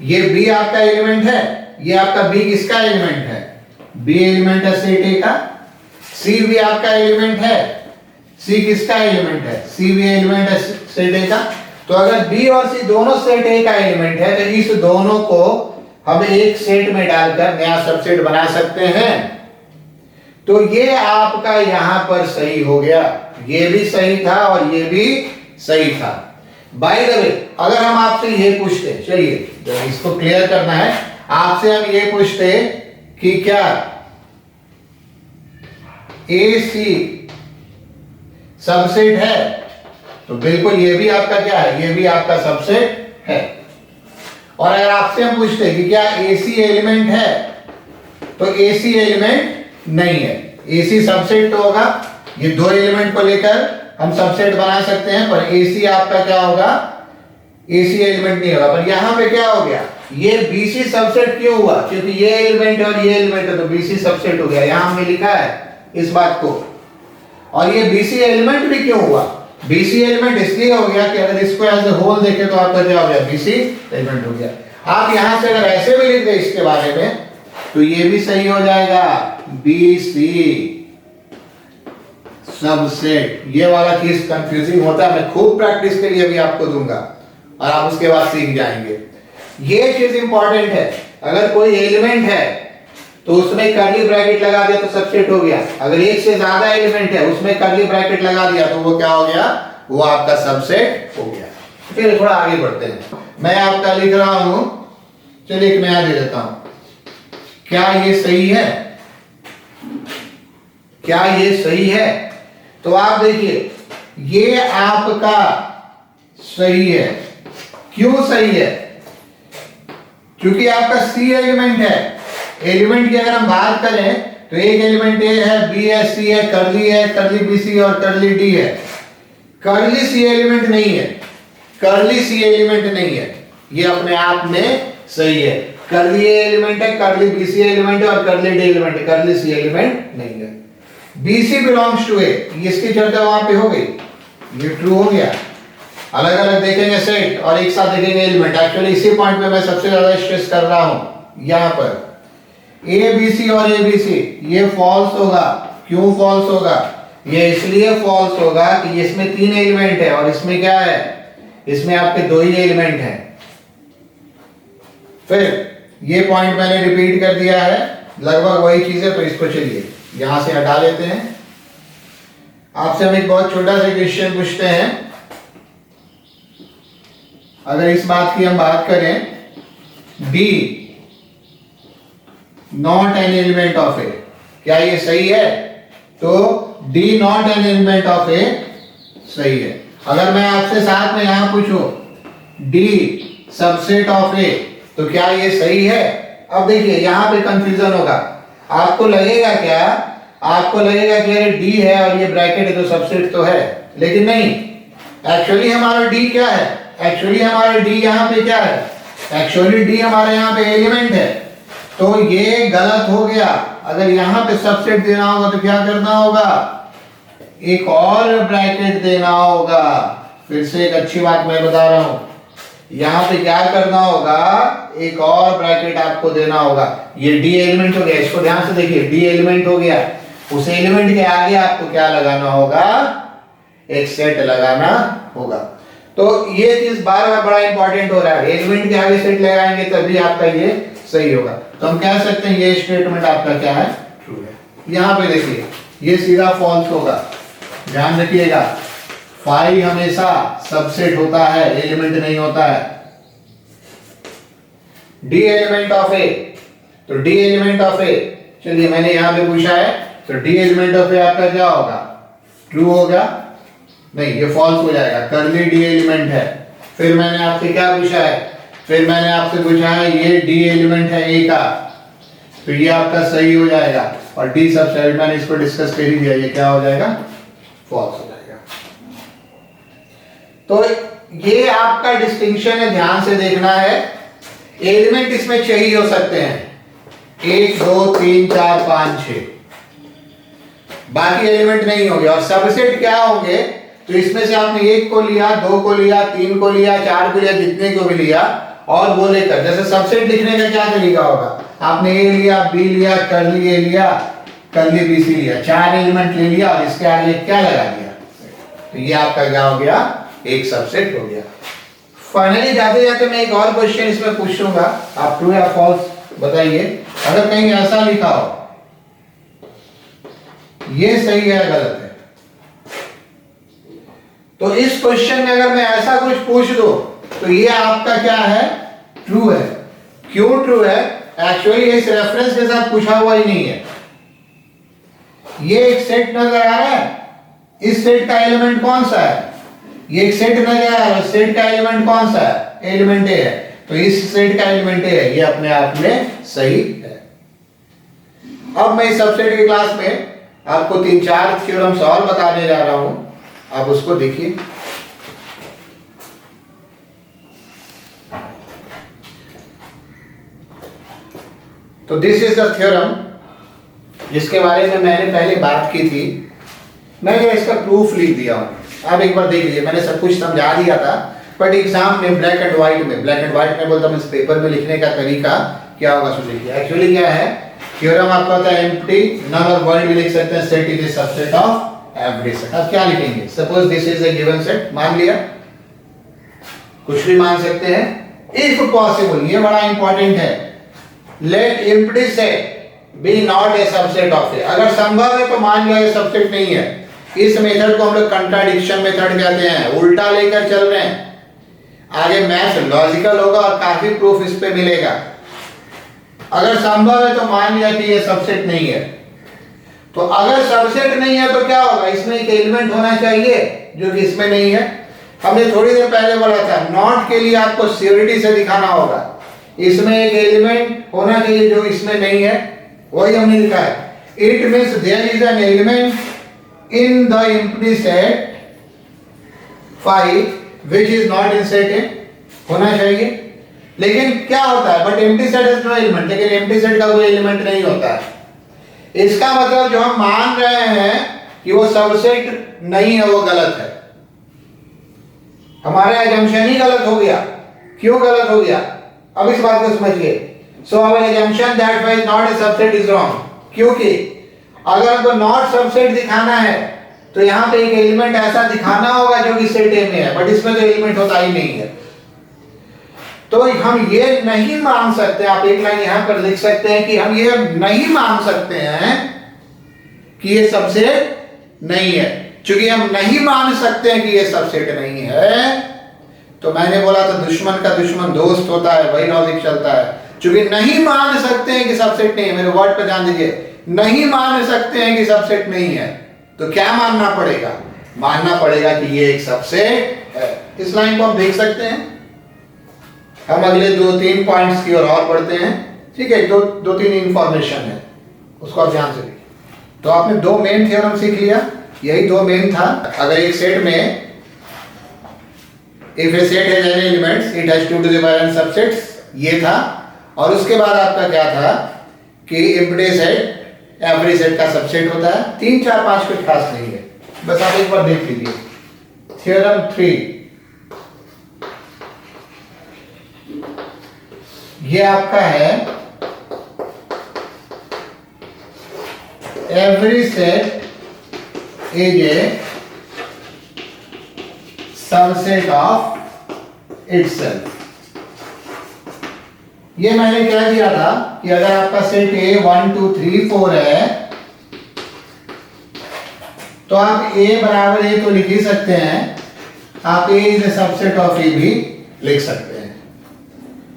[SPEAKER 1] ये B आपका एलिमेंट है, ये आपका B किसका एलिमेंट है, B एलिमेंट है सेट A का। C भी आपका एलिमेंट है, C किसका एलिमेंट है, C भी एलिमेंट है सेट A का। तो अगर B और C दोनों सेट A का एलिमेंट है तो इस दोनों को हम एक सेट में डालकर नया सबसेट बना सकते हैं। तो ये आपका यहां पर सही हो गया, ये भी सही था और ये भी सही था। बाय द वे, अगर हम आपसे ये पूछते, चलिए इसको क्लियर करना है, आपसे हम ये पूछते कि क्या AC सबसेट है, तो बिल्कुल ये भी आपका क्या है, ये भी आपका सबसेट है। और अगर आपसे हम पूछते कि क्या AC एलिमेंट है, तो AC एलिमेंट नहीं है। AC सबसेट तो होगा, ये दो एलिमेंट को लेकर हम सबसेट बना सकते हैं, पर AC आपका क्या होगा, AC एलिमेंट नहीं होगा। पर यहां पे क्या हो गया, ये BC सबसेट क्यों हुआ, क्योंकि ये एलिमेंट है और ये एलिमेंट है, तो BC सबसेट हो गया। यहां हमने लिखा है इस बात को। और ये BC एलिमेंट भी क्यों हुआ, BC एलिमेंट इसलिए हो गया कि अगर इसको एज ए होल देखे तो आपका क्या हो गया, BC एलिमेंट हो गया। आप यहां से अगर ऐसे भी लिख दे इसके बारे में तो ये भी सही हो जाएगा, BC सबसेट। ये वाला चीज कंफ्यूजिंग होता है, मैं खूब प्रैक्टिस के लिए भी आपको दूंगा और आप उसके बाद सीख जाएंगे। ये चीज इंपॉर्टेंट है, अगर कोई एलिमेंट है तो उसमें कर्ली ब्रैकेट लगा दिया तो सबसेट हो गया। अगर एक से ज्यादा एलिमेंट है उसमें कर्ली ब्रैकेट लगा दिया तो वो क्या हो गया, वो आपका सबसेट हो गया। फिर थोड़ा आगे बढ़ते हैं, मैं आपका लिख रहा हूं, चलिए एक नया दे देता हूं। क्या ये सही है, क्या ये सही है, तो आप देखिए ये आपका सही है। क्यों सही है, क्योंकि आपका C एलिमेंट है। एलिमेंट की अगर हम बात करें तो एक एलिमेंट A है, B है, C है, कर्ली BC और कर्ली D है। कर्ली C एलिमेंट नहीं है, कर्ली C एलिमेंट नहीं है, ये अपने आप में सही है। कर्ली A एलिमेंट है, कर्ली BC एलिमेंट है और कर्ली D एलिमेंट है, कर्ली C एलिमेंट नहीं है। BC बिलोंग्स टू A, इसकी चर्चा वहां पे हो गई, ये ट्रू हो गया। अलग अलग देखेंगे सेट और एक साथ देखेंगे एलिमेंट। एक्चुअली इसी पॉइंट पे मैं सबसे ज्यादा स्ट्रेस कर रहा हूं। यहां पर ABC और ABC ये फॉल्स होगा। क्यों फॉल्स होगा, ये इसलिए फॉल्स होगा कि इसमें तीन एलिमेंट है और इसमें क्या है, इसमें आपके दो ही एलिमेंट हैं। फिर ये पॉइंट मैंने रिपीट कर दिया है, लगभग वही चीज है, तो इसको चलिए यहां से हटा लेते हैं। आपसे हम एक बहुत छोटा सा क्वेश्चन पूछते हैं। अगर इस बात की हम बात करें, D not an element of A, क्या ये सही है, तो D not an element of A सही है। अगर मैं आपसे साथ में यहां पूछूं D सबसेट ऑफ ए, तो क्या ये सही है। अब देखिए यहां पे कंफ्यूजन होगा, आपको लगेगा क्या, आपको लगेगा कि अरे D है और ये ब्रैकेट है तो सबसेट तो है, लेकिन नहीं। एक्चुअली हमारा D क्या है, एक्चुअली हमारा D यहाँ पे क्या है, एक्चुअली D हमारे यहाँ पे एलिमेंट है, तो ये गलत हो गया। अगर यहाँ पे सबसेट देना होगा तो क्या करना होगा, एक और ब्रैकेट देना होगा। फिर से एक अच्छी बात मैं बता रहा हूं, यहाँ पे क्या करना होगा, एक और ब्रैकेट आपको देना होगा। ये D एलिमेंट हो गया, इसको ध्यान से देखिए, D एलिमेंट हो गया, उस एलिमेंट के आगे आपको क्या लगाना होगा, एक सेट लगाना होगा। तो ये चीज बार बार बड़ा इंपॉर्टेंट हो रहा है, एलिमेंट के आगे सेट लगाएंगे तभी आपका ये सही होगा। तो हम कह सकते हैं ये स्टेटमेंट आपका क्या है, ट्रू है। यहां पे देखिए ये सीधा फॉल्स होगा, ध्यान रखिएगा, फाई हमेशा सबसेट होता है, एलिमेंट नहीं होता है। D एलिमेंट ऑफ ए, तो D एलिमेंट ऑफ ए, चलिए मैंने यहां पे पूछा है, तो D एलिमेंट ऑफ ए आपका क्या होगा, ट्रू होगा, नहीं ये फॉल्स हो जाएगा, कर्ली डी एलिमेंट है। फिर मैंने आपसे क्या पूछा है, फिर मैंने आपसे पूछा है ये डी एलिमेंट है ए का, तो ये आपका सही हो जाएगा, और डी सबसेट मैंने इसको डिस्कस कर ही दिया, ये क्या हो जाएगा, फॉल्स हो जाएगा। तो ये आपका डिस्टिंक्शन है, ध्यान से देखना है। एलिमेंट इसमें 6 ही हो सकते हैं, 1 2 3 4 5 6, बाकी एलिमेंट नहीं होंगे। और सबसेट क्या होंगे, तो इसमें से आपने 1 को लिया, 2 को लिया, 3 को लिया, 4 को लिया, जितने को भी लिया, और वो लेकर, जैसे सबसेट लिखने का क्या तरीका होगा, आपने ए लिया, बी लिया, कर्ली ए लिया, कर्ली बी सी लिया, 4 एलिमेंट ले लिया और इसके आगे क्या लगा दिया, तो ये आपका क्या हो गया, एक सबसेट हो गया। फाइनली जाते जाते मैं एक और क्वेश्चन इसमें पूछूंगा, आप ट्रू या फॉल्स बताइए। अगर कहीं ऐसा लिखा हो ये सही है गलत है, तो इस क्वेश्चन में अगर मैं ऐसा कुछ पूछ दूं तो ये आपका क्या है, ट्रू है। क्यों ट्रू है, एक्चुअली इस रेफरेंस के साथ पूछा हुआ ही नहीं है। ये एक सेट नजर आ रहा है, इस सेट का एलिमेंट कौन सा है, ये एक सेट नजर आ रहा है, सेट का एलिमेंट कौन सा है, एलिमेंट ए है, तो इस सेट का एलिमेंट ए है, ये अपने आप में सही है। अब मैं इस सबसेट की क्लास में आपको 3-4 थ्योरम्स और बताने जा रहा हूं, आप उसको देखिए। तो दिस इज द थ्योरम जिसके बारे में मैंने पहले बात की थी, मैंने इसका प्रूफ लिख दिया हूं। आप एक बार देख लीजिए, मैंने सब कुछ समझा दिया था, बट एग्जाम में ब्लैक एंड व्हाइट में बोलता हूं, इस पेपर में लिखने का तरीका क्या होगा सुन लीजिए। एक्चुअली क्या है, थ्योरम आपका होता है एम्प्टी, नल और वॉइड भी लिख सकते हैं, set is a subset of every set. अब क्या लिखेंगे, suppose this is a given set, मान लिया, कुछ भी मान सकते हैं। इफ पॉसिबल, ये बड़ा इंपॉर्टेंट है, let empty set be not a subset of A. अगर संभव है तो मान लिया ये सबसेट नहीं है। इस मेथड को हम लोग कंट्राडिक्शन मेथड कहते हैं, उल्टा लेकर चल रहे हैं। आगे मैथ्स लॉजिकल होगा और काफी प्रूफ इस पे मिलेगा। अगर संभव है तो मान लिया कि ये सबसेट नहीं है, तो अगर सबसेट नहीं है तो क्या होगा, इसमें एक एलिमेंट होना चाहिए जो कि इसमें नहीं है। हमने थोड़ी देर पहले बोला था, नॉट के लिए आपको श्योरिटी से दिखाना होगा, इसमें एक एलिमेंट होना चाहिए जो इसमें नहीं है, वही हमने लिखा है। It means there is an element in the empty set 5 which is not in set A, होना चाहिए। लेकिन क्या होता है, but empty set has no element, लेकिन एम्प्टी सेट का कोई एलिमेंट नहीं होता है। इसका मतलब जो हम मान रहे हैं कि वो सबसेट नहीं है, वो गलत है, हमारा एजम्पशन ही गलत हो गया। क्यों गलत हो गया, अब इस बात को समझिए। सो आवर एजम्पशन दैट वाइज not a subset is wrong, क्योंकि अगर हमको नॉट सबसेट दिखाना है तो यहां पे एक एलिमेंट ऐसा दिखाना होगा जो कि सेट ए में है, बट इसमें तो एलिमेंट होता ही नहीं है। तो हम ये नहीं मान सकते, आप एक लाइन यहां पर लिख सकते हैं कि हम ये नहीं मान सकते हैं कि ये सबसेट नहीं है। क्योंकि हम नहीं मान सकते हैं कि ये सबसेट नहीं है, तो मैंने बोला था दुश्मन का दुश्मन दोस्त होता है, वही लॉजिक चलता है। क्योंकि नहीं मान सकते हैं कि सबसेट नहीं है, मेरे वर्ड पे ध्यान दीजिए, नहीं मान सकते हैं कि सबसेट नहीं है, तो क्या मानना पड़ेगा, मानना पड़ेगा कि ये एक सबसेट है। इस लाइन को हम देख सकते हैं। हम अगले 2-3 पॉइंट्स की और बढ़ते हैं, ठीक है। 2-3 इंफॉर्मेशन है, उसको आप ध्यान से देखिए। तो आपने 2 मेन थ्योरम सीख लिया, यही 2 मेन था। अगर एक सेट में if a set has any elements it has 2 to the power n subsets, ये था। और उसके बाद आपका क्या था कि एम्प्टी सेट एवरी सेट का सबसेट होता है। 3 4 5 कुछ खास नहीं है, बस आप एक बार देख लीजिए। थ्योरम 3 ये आपका है, every set is a subset of itself. ये मैंने क्या दिया था कि अगर आपका सेट ए 1 2 3 4 है तो आप a बराबर a तो लिख ही सकते हैं, आप a is a subset of A भी लिख सकते हैं।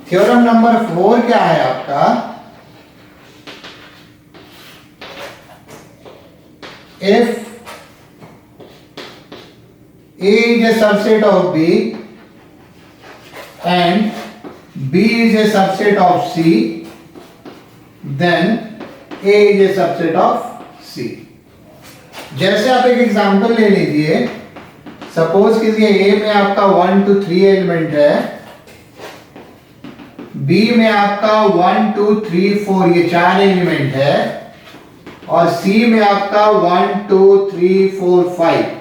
[SPEAKER 1] थ्योरम नंबर 4 क्या है आपका, if A is a subset of B and B is a subset of C, then A is a subset of C. जैसे आप एक एग्जांपल ले लीजिए, सपोज कीजिए A में आपका 1 2 3 एलिमेंट है, B में आपका 1 2 3 4 ये 4 एलिमेंट है, और C में आपका 1 2 3 4 5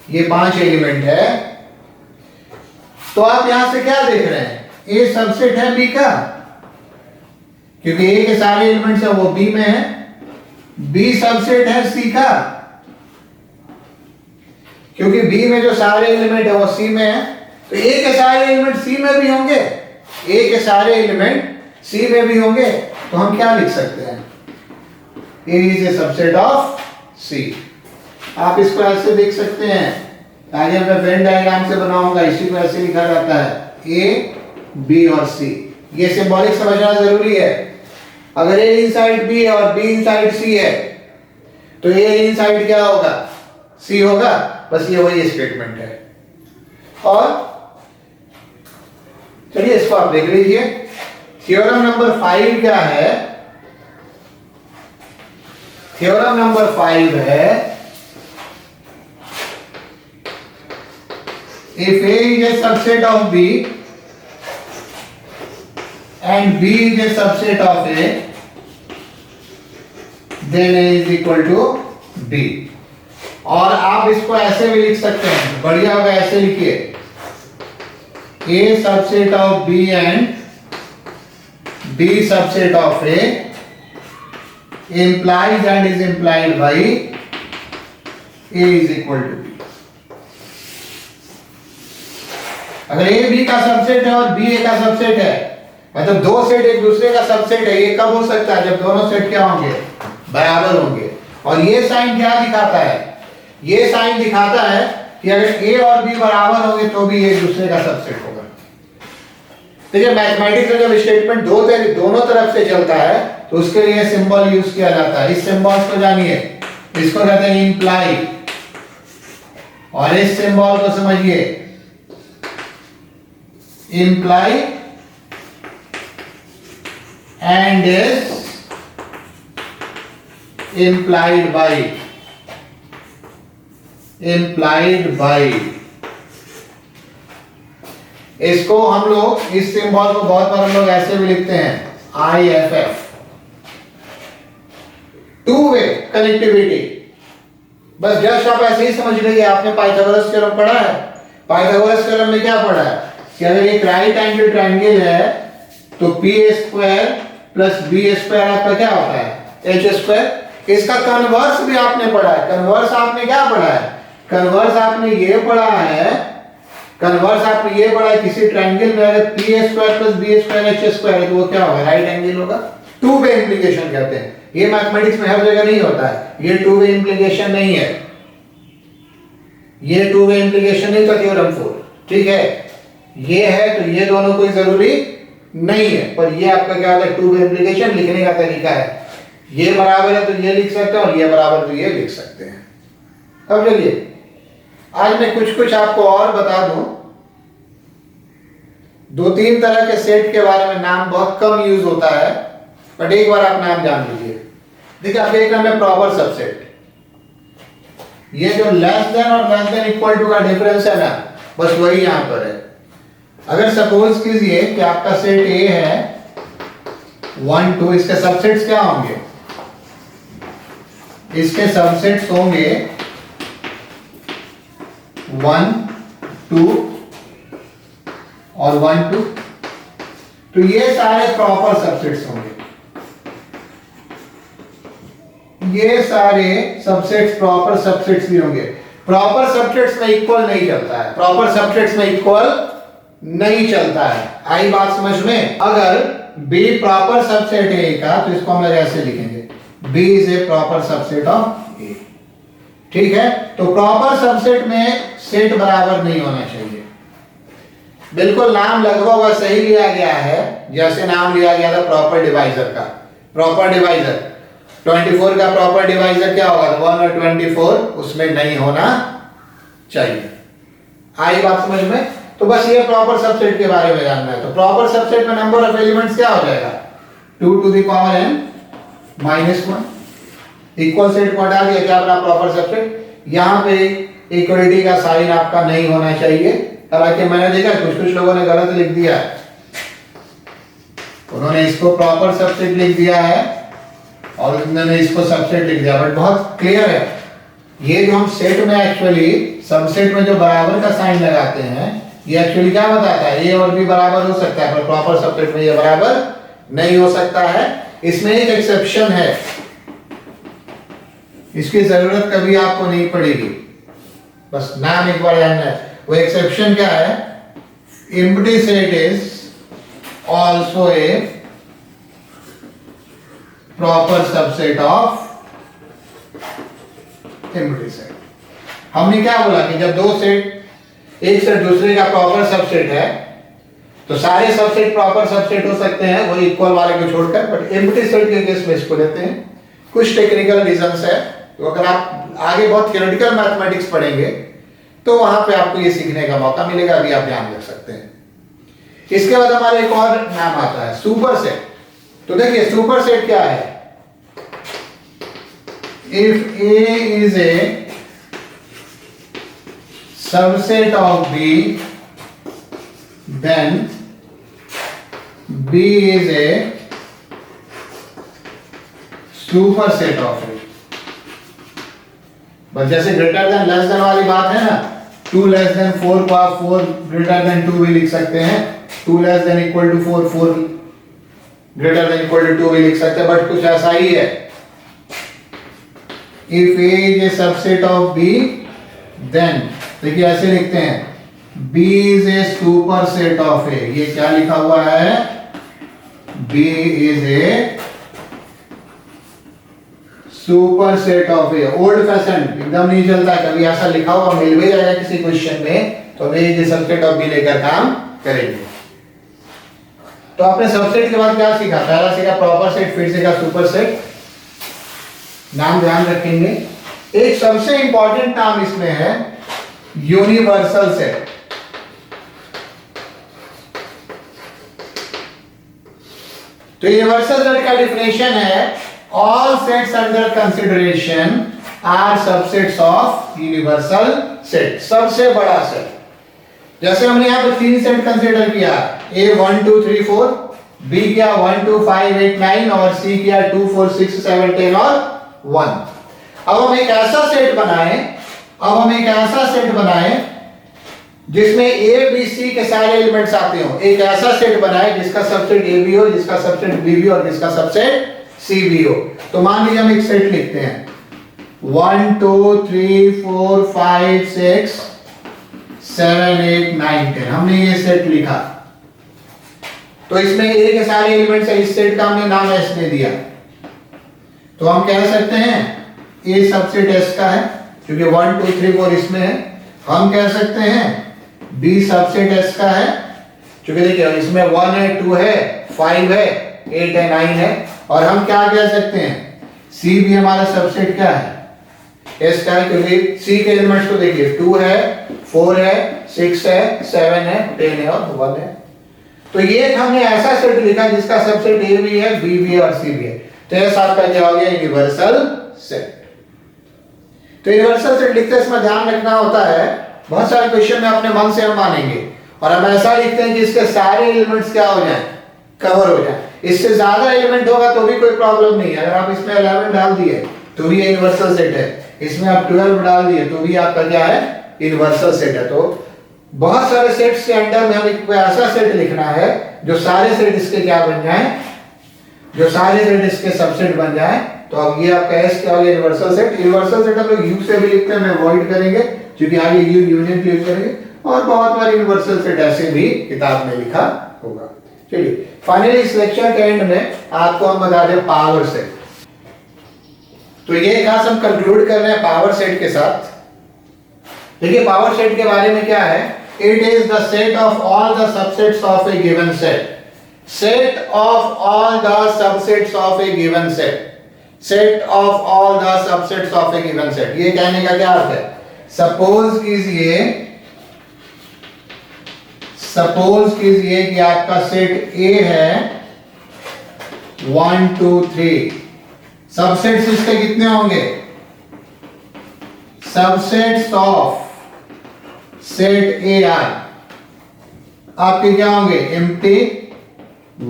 [SPEAKER 1] ये 5 एलिमेंट है। तो आप यहां से क्या देख रहे हैं, A सबसेट है B का, क्योंकि A के सारे एलिमेंट्स है वो B में है, B सबसेट है C का, क्योंकि B में जो सारे एलिमेंट है वो C में है, तो A के सारे एलिमेंट C में भी होंगे, A के सारे एलिमेंट C में भी होंगे, तो हम क्या लिख सकते हैं, A is a subset of C। आप इसको ऐसे देख सकते हैं, आगे मैं वेन डायग्राम से बनाऊंगा, इसी को ऐसे लिखा जाता है A, B और C। ये सिंबॉलिक समझना जरूरी है। अगर A इनसाइड B है और B इनसाइड C है, तो A इनसाइड क्या होगा, C होगा, बस ये वही स्टेटमेंट है। और चलिए इसको आप देख लीजिए, थ्योरम नंबर 5 क्या है, थ्योरम नंबर 5 है, if A is a subset of B and B is a subset of A, then A is equal to B। और आप इसको ऐसे भी लिख सकते हैं, बढ़िया होगा, ऐसे लिखिए, A subset of B and B subset of A implies and is implied by A is equal to B। अगर A B का सबसेट है और B A का सबसेट है, मतलब दो सेट एक दूसरे का सबसेट है, ये कब हो सकता है, जब दोनों सेट क्या होंगे, बराबर होंगे। और ये साइन क्या दिखाता है, ये साइन दिखाता है कि अगर A और B बराबर होंगे तो भी एक दूसरे का सबसेट होगा। देखिए मैथमेटिक्स में जब स्टेटमेंट दोनों तरफ से चलता है तो उसके लिए सिंबल यूज किया जाता है। इस सिंबल को जानिए, इसको कहते हैं इंप्लाई, और इस सिंबल को समझिए, imply and is implied by, implied by। इसको हम लोग, इस सिंबल को बहुत बार हम लोग ऐसे भी लिखते हैं, IFF, टू वे कनेक्टिविटी। बस जस्ट आप ऐसे ही समझ लीजिए, आपने पाइथागोरस थ्योरम पढ़ा है, पाइथागोरस थ्योरम में क्या पढ़ा है कि अगर एक राइट एंगल ट्रायंगल है तो p square plus b square आपका क्या होता है, h स्क्वायर। इसका कन्वर्स भी आपने पढ़ा है, कन्वर्स आपने क्या पढ़ा है, कन्वर्स आपने ये पढ़ा है, कन्वर्स आपने ये पढ़ा है, किसी ट्रायंगल में अगर p square plus b square h square है तो वो क्या होगा, राइट एंगल होगा। टू वे इंप्लीकेशन कहते हैं, ये मैथमेटिक्स में हर जगह नहीं होता है, ये टू वे इंप्लीकेशन नहीं है, ये टू वे इंप्लीकेशन नहीं था थ्योरम 4, ठीक है। ये है तो ये दोनों कोई जरूरी नहीं है, पर ये आपका क्या होता है, टू वे इंप्लीकेशन लिखने का तरीका है। ये बराबर है तो ये लिख सकते हैं और ये बराबर तो ये लिख सकते हैं। अब चलिए आज मैं कुछ आपको और बता दूं, दो तीन तरह के सेट के बारे में नाम बहुत कम यूज होता है, बट एक बार आप नाम जान लीजिए। देखिए आप एक नाम है प्रॉपर सबसेट, ये जो लेस देन और लेस देन इक्वल टू का डिफरेंस है ना, बस वही यहां पर है। अगर सपोज कीजिए कि आपका सेट A है 1 2, इसके सबसेट्स क्या होंगे, इसके सबसेट्स होंगे 1 2 और 1 2, तो ये सारे प्रॉपर सबसेट्स होंगे, ये सारे सबसेट्स प्रॉपर सबसेट्स भी होंगे। प्रॉपर सबसेट्स में इक्वल नहीं चलता है, प्रॉपर सबसेट्स में इक्वल नहीं चलता है, आई बात समझ में। अगर B प्रॉपर सबसेट है A का, तो इसको हम लोग ऐसे लिखेंगे, B is A proper subset of A, ठीक है। तो प्रॉपर सबसेट में सेट बराबर नहीं होना चाहिए, बिल्कुल नाम लगभग सही लिया गया है, जैसे नाम लिया गया था प्रॉपर डिवाइजर का। प्रॉपर डिवाइजर 24 का प्रॉपर डिवाइजर क्या होगा, 1 और 24 उसमें नहीं होना चाहिए। आई बात समझ में? तो बस ये प्रॉपर सबसेट के बारे में जानना है। तो प्रॉपर सबसेट में नंबर ऑफ एलिमेंट्स क्या हो जाएगा? 2 to the power n -1। Equal set को हटा दिया, क्या बना प्रॉपर सबसेट। यहां पे इक्वलिटी का साइन आपका नहीं होना चाहिए, हालांकि मैंने देखा कुछ लोगों ने गलत लिख दिया है, उन्होंने इसको प्रॉपर सबसेट लिख दिया है और उन्होंने इसको सबसेट लिख दिया, बट बहुत क्लियर है। ये जो हम सेट में एक्चुअली सबसेट में जो बराबर का साइन लगाते हैं, ये एक्चुअली क्या बताता है? ए और बी बराबर हो सकता है, पर प्रॉपर सबसेट में ये बराबर नहीं हो सकता है। इसमें एक एक्सेप्शन है, इसकी जरूरत कभी आपको नहीं पड़ेगी, बस नाम एक बार जानना है। वो एक्सेप्शन क्या है? Empty set is also a proper subset of empty set. हमने क्या बोला कि जब दो सेट एक सेट दूसरे का प्रॉपर सबसेट है, तो सारे सबसेट प्रॉपर सबसेट हो सकते हैं, वो इक्वल वाले को छोड़कर, बट एम्प्टी सेट के केस में इसको लेते हैं। कुछ टेक्निकल रीजंस है, तो अगर आप आगे बहुत थ्योरेटिकल मैथमेटिक्स पढ़ेंगे तो वहां पे आपको ये सीखने का मौका मिलेगा, अभी आप ध्यान रख सकते हैं। इसके बाद हमारा एक और नाम आता है सुपर सेट। तो देखिए सुपर सेट क्या है? If A is a subset of B, then B is a superset of it। बस जैसे ग्रेटर देन लेस देन वाली बात है ना, 2 लेस देन 4 को आप 4 ग्रेटर देन 2 भी लिख सकते हैं, 2 less than equal to 4, 4 greater than equal to 2 भी लिख सकते हैं, बट कुछ ऐसा ही है। If A is a subset of B, then देखिए ऐसे लिखते हैं, B is a superset of A। ये क्या लिखा हुआ है? B is a superset of A। Old fashion एकदम नहीं चलता है, कभी ऐसा लिखा हुआ मिल भी जाएगा किसी क्वेश्चन में, तो A is a subset of B लेकर काम करेंगे। तो आपने सबसेट के बाद क्या सीखा? पहला सीखा प्रॉपर सेट, फिर सीखा सुपर सेट। नाम ध्यान रखेंगे। एक सबसे इंपॉर्टेंट नाम इसमें है यूनिवर्सल सेट। तो यूनिवर्सल सेट का डेफिनेशन है all sets under consideration are subsets of universal set. सबसे बड़ा सेट। जैसे हमने यहां पर 3 सेट कंसीडर किया, A 1 2 3 4, B किया 1 2 5 8 9 और C किया 2 4 6 7 10 और 1। अब हम एक ऐसा सेट बनाएं जिसमें A B C के सारे एलिमेंट्स आते हो। एक ऐसा सेट बनाए जिसका सबसेट A भी हो, जिसका सबसेट B भी हो और जिसका सबसेट C भी हो। तो मान लीजिए हम एक सेट लिखते हैं 1 2 3 4 5 6 7 8 9 10। हमने ये सेट लिखा, तो इसमें A के सारे एलिमेंट्स है, इस सेट का हमने नाम S दे दिया। तो हम कह सकते हैं A सबसेट S का है, क्योंकि 1 2 3 4 इसमें है। हम कह सकते हैं B सबसेट S का है, क्योंकि देखिए इसमें 1 है 2 है 5 है 8 है 9 है। और हम क्या कह सकते हैं? C भी हमारा सबसेट क्या है? S का है, क्योंकि C के एलिमेंट्स को देखिए 2 है 4 है 6 है 7 है 10 है और 1 है। तो ये हमने ऐसा सेट लिखा जिसका सबसेट A भी है, B भी है और C भी है। तो S आपका क्या हो गया? Universal set. तो यूनिवर्सल सेट लिखते इसमें ध्यान रखना होता है, बहुत सारे क्वेश्चन में अपने मन से हम मानेंगे और हम ऐसा लिखते हैं कि इसके सारे एलिमेंट्स क्या हो जाएं? कवर हो जाएं। इससे ज्यादा एलिमेंट होगा तो भी कोई प्रॉब्लम नहीं है। अगर आप इसमें 11 डाल दिए तो भी यूनिवर्सल सेट है, इसमें आप 12 डाल दिए तो भी आपका क्या है? यूनिवर्सल सेट है। तो बहुत सारे सेट्स के अंडर में हमें कोई ऐसा सेट लिखना है जो सारे सेट इसके क्या बन जाएं? जो सारे सेट इसके सबसेट बन जाएं। तो अब ये आपका S क्या हो गया? Universal set. यूनिवर्सल सेट हम लोग U से भी लिखते हैं, मैं अवॉइड करेंगे क्योंकि आगे U यूनियन यूज करेंगे, और बहुत बार यूनिवर्सल सेट ऐसे भी किताब में लिखा होगा। चलिए फाइनली इस लेक्चर के एंड में आपको हम बता दें पावर सेट। तो ये क्लास हम कंक्लूड कर रहे हैं पावर सेट के साथ। देखिए पावर सेट के बारे में क्या है? It is the set of all the subsets of a given set. Set of all the subsets of a given set. Set of all the subsets of a given set. ये कहने का क्या अर्थ है? सपोज कीजिए कि आपका set ए है 1 2 3। Subsets इसके कितने होंगे? Subsets of set A R आपके क्या होंगे? एम्प्टी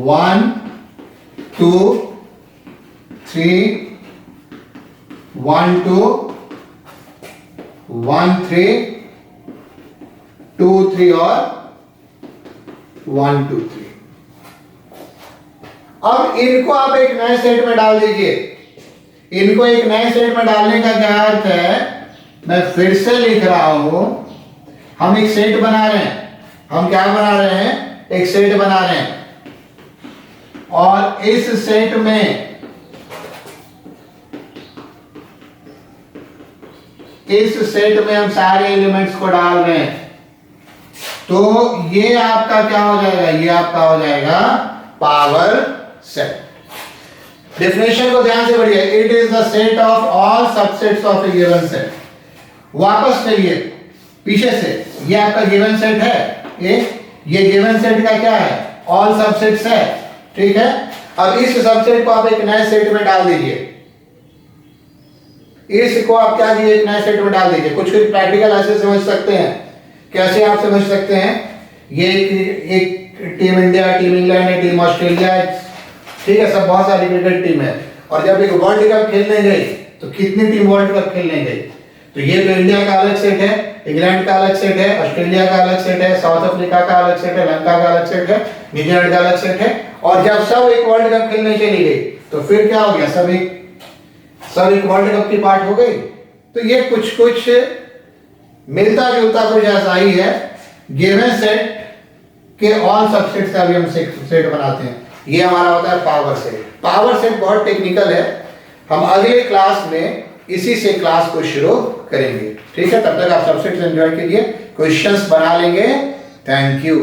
[SPEAKER 1] 1 2 3 1 2 1 3 2 3 और 1 2 3। अब इनको आप एक नए सेट में डाल दीजिए। इनको एक नए सेट में डालने का क्या अर्थ है? मैं फिर से लिख रहा हूं, हम एक सेट बना रहे हैं। हम क्या बना रहे हैं? एक सेट बना रहे हैं, और इस सेट में हम सारे एलिमेंट्स को डाल रहे हैं। तो ये आपका क्या हो जाएगा? ये आपका हो जाएगा पावर सेट। डेफिनेशन को ध्यान से पढ़िए। It is the set of all subsets of a given set. वापस चलिए पीछे से। ये आपका गिवन सेट है, ये गिवन सेट का क्या है? ऑल सबसेट्स है, ठीक है। अब इस सबसेट को आप एक नए सेट में डाल दीजिए। इसको आप क्या कीजिए? एक नए सेट में डाल दीजिए। कुछ प्रैक्टिकल ऐसे समझ सकते हैं। कैसे आप समझ सकते हैं? ये एक टीम इंडिया, टीम इंग्लैंड है, टीम ऑस्ट्रेलिया है, ठीक है, सब बहुत सारी क्रिकेट टीम है। और जब एक वर्ल्ड कप खेलने गई तो कितनी टीम वर्ल्ड कप खेलने गई? तो ये तो इंडिया का अलग सेट है, इंग्लैंड का अलग सेट है, ऑस्ट्रेलिया का अलग सेट है, साउथ अफ्रीका का अलग सेट है, लंका का अलग सेट है, न्यूजीलैंड का अलग सेट है। और जब सब एक वर्ल्ड कप खेलने चली गई तो फिर क्या हो गया? सब एक वर्ल्ड कप की पार्ट हो गई। तो ये कुछ मिलता जुलता कुछ ऐसा ही है। गिवन सेट के ऑल सबसेट्स का भी हम सेट बनाते हैं। ये हमारा होता है पावर सेट। पावर सेट बहुत टेक्निकल है। हम अगले क्लास में इसी से क्लास को शुरू करेंगे, ठीक है। तब तक आप सबसेट्स एंजॉय कीजिए, क्वेश्चंस बना लेंगे। Thank you.